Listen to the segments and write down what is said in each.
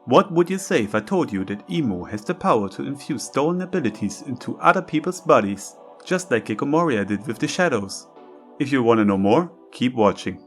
What would you say if I told you that Emo has the power to infuse stolen abilities into other people's bodies, just like Kikomoria did with the shadows? If you wanna know more, keep watching.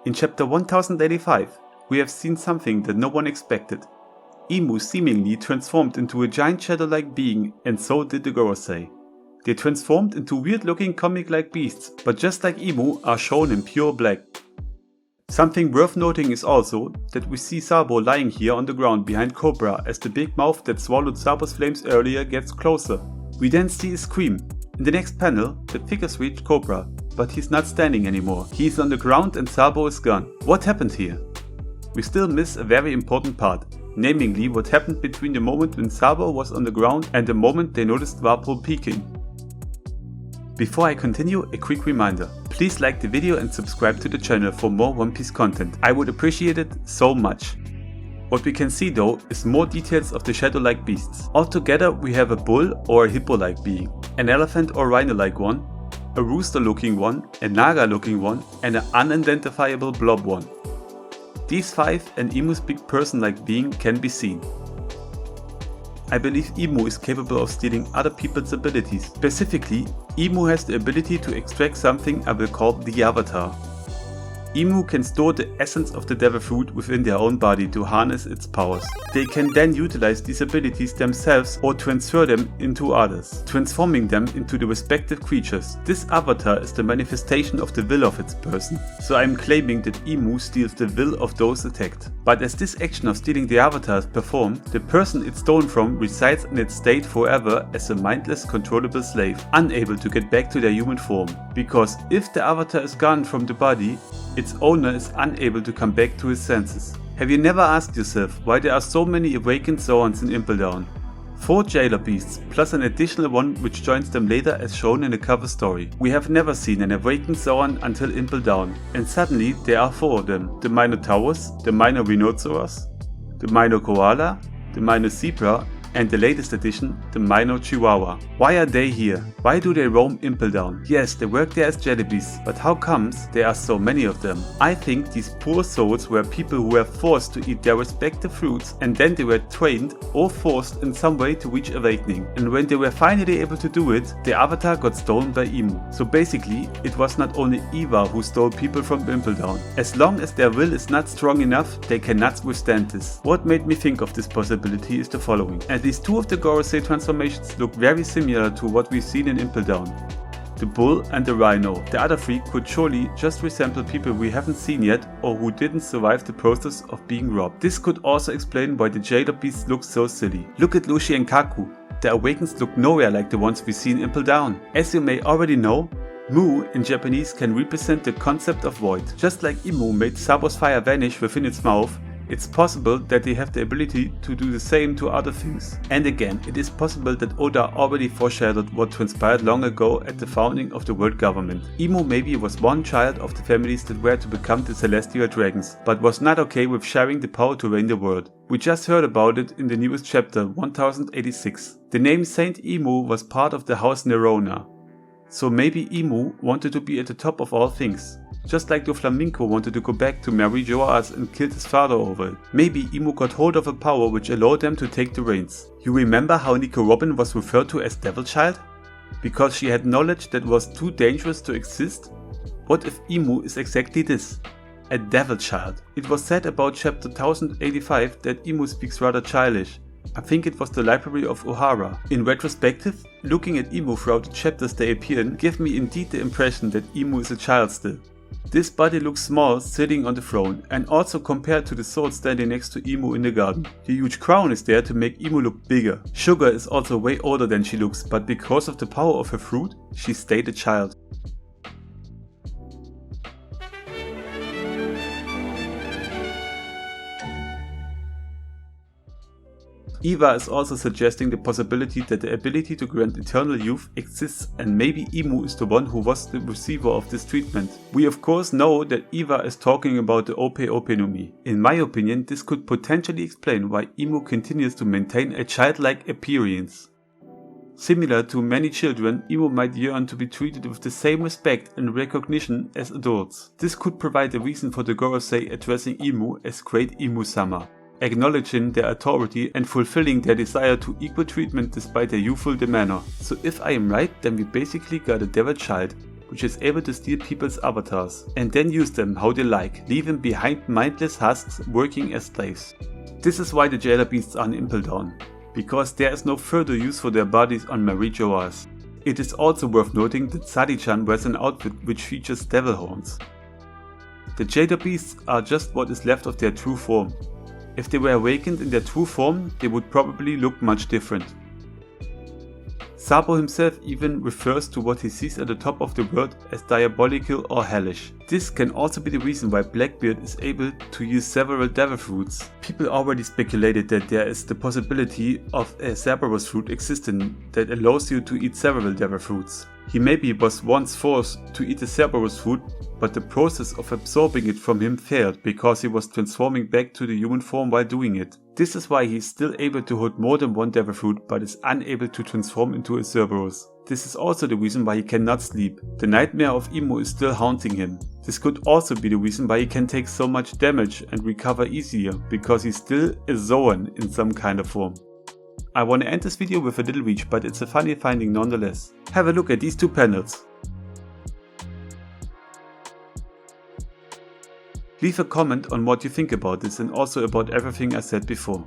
In chapter 1085, we have seen something that no one expected. Emu seemingly transformed into a giant shadow-like being, and so did the Gorosei. They transformed into weird-looking comic-like beasts, but just like Emu, are shown in pure black. Something worth noting is also that we see Sabo lying here on the ground behind Cobra as the big mouth that swallowed Sabo's flames earlier gets closer. We then see a scream. In the next panel, the figures reach Cobra, but he's not standing anymore. He's on the ground and Sabo is gone. What happened here? We still miss a very important part, namely what happened between the moment when Sabo was on the ground and the moment they noticed Warpol peeking. Before I continue, a quick reminder. Please like the video and subscribe to the channel for more One Piece content. I would appreciate it so much. What we can see though is more details of the shadow-like beasts. Altogether we have a bull or a hippo-like being, an elephant or rhino-like one, a rooster-looking one, a naga-looking one, and an unidentifiable blob one. These 5 and Emu's big person-like being can be seen. I believe Emu is capable of stealing other people's abilities. Specifically, Emu has the ability to extract something I will call the Avatar. Emu can store the essence of the devil fruit within their own body to harness its powers. They can then utilize these abilities themselves or transfer them into others, transforming them into the respective creatures. This avatar is the manifestation of the will of its person, so I am claiming that Emu steals the will of those attacked. But as this action of stealing the avatar is performed, the person it's stolen from resides in its state forever as a mindless, controllable slave, unable to get back to their human form. Because if the avatar is gone from the body, its owner is unable to come back to his senses. Have you never asked yourself why there are so many awakened Zoans in Impel Down? 4 jailer beasts plus an additional one which joins them later as shown in the cover story. We have never seen an awakened Zoan until Impel Down, and suddenly there are 4 of them. The Minotaurus, the Minor Rhinoceros, the Minor Koala, the Minor Zebra, and the latest addition, the Minor Chihuahua. Why are they here? Why do they roam Impel Down? Yes, they work there as jellybees, but how comes there are so many of them? I think these poor souls were people who were forced to eat their respective fruits, and then they were trained or forced in some way to reach awakening. And when they were finally able to do it, the avatar got stolen by Emu. So basically, it was not only Eva who stole people from Impel Down. As long as their will is not strong enough, they cannot withstand this. What made me think of this possibility is the following. At least 2 of the Gorosei transformations look very similar to what we've seen in Impel Down. The bull and the rhino. The other 3 could surely just resemble people we haven't seen yet or who didn't survive the process of being robbed. This could also explain why the jailer beasts look so silly. Look at Lucy and Kaku. The awakens look nowhere like the ones we see in Impel Down. As you may already know, Mu in Japanese can represent the concept of void. Just like Emu made Sabo's fire vanish within its mouth, it's possible that they have the ability to do the same to other things. And again, it is possible that Oda already foreshadowed what transpired long ago at the founding of the world government. Emu maybe was one child of the families that were to become the celestial dragons, but was not okay with sharing the power to reign the world. We just heard about it in the newest chapter 1086. The name Saint Emu was part of the house Nerona. So maybe Emu wanted to be at the top of all things. Just like Doflamingo wanted to go back to Mary Joas and killed his father over it. Maybe Emu got hold of a power which allowed them to take the reins. You remember how Nico Robin was referred to as Devil Child? Because she had knowledge that was too dangerous to exist? What if Emu is exactly this? A Devil Child. It was said about chapter 1085 that Emu speaks rather childish. I think it was the library of Ohara. In retrospective, looking at Emu throughout the chapters they appear in give me indeed the impression that Emu is a child still. This body looks small sitting on the throne, and also compared to the sword standing next to Emu in the garden. The huge crown is there to make Emu look bigger. Sugar is also way older than she looks, but because of the power of her fruit, she stayed a child. Eva is also suggesting the possibility that the ability to grant eternal youth exists, and maybe Imu is the one who was the receiver of this treatment. We of course know that Eva is talking about the Ope Ope no Mi. In my opinion, this could potentially explain why Imu continues to maintain a childlike appearance. Similar to many children, Imu might yearn to be treated with the same respect and recognition as adults. This could provide a reason for the Gorosei addressing Imu as Great Imu-sama, acknowledging their authority and fulfilling their desire to equal treatment despite their youthful demeanor. So if I am right, then we basically got a devil child which is able to steal people's avatars and then use them how they like, leaving behind mindless husks working as slaves. This is why the jailer beasts are in Impel Down, because there is no further use for their bodies on Marie Joas. It is also worth noting that Sadi-chan wears an outfit which features devil horns. The jailer beasts are just what is left of their true form. If they were awakened in their true form, they would probably look much different. Sabo himself even refers to what he sees at the top of the world as diabolical or hellish. This can also be the reason why Blackbeard is able to use several devil fruits. People already speculated that there is the possibility of a Cerberus fruit existing that allows you to eat several devil fruits. He maybe was once forced to eat a Cerberus fruit, but the process of absorbing it from him failed because he was transforming back to the human form while doing it. This is why he is still able to hold more than one devil fruit but is unable to transform into a Cerberus. This is also the reason why he cannot sleep. The nightmare of Imu is still haunting him. This could also be the reason why he can take so much damage and recover easier, because he's still a Zoan in some kind of form. I want to end this video with a little reach, but it's a funny finding nonetheless. Have a look at these two panels. Leave a comment on what you think about this and also about everything I said before.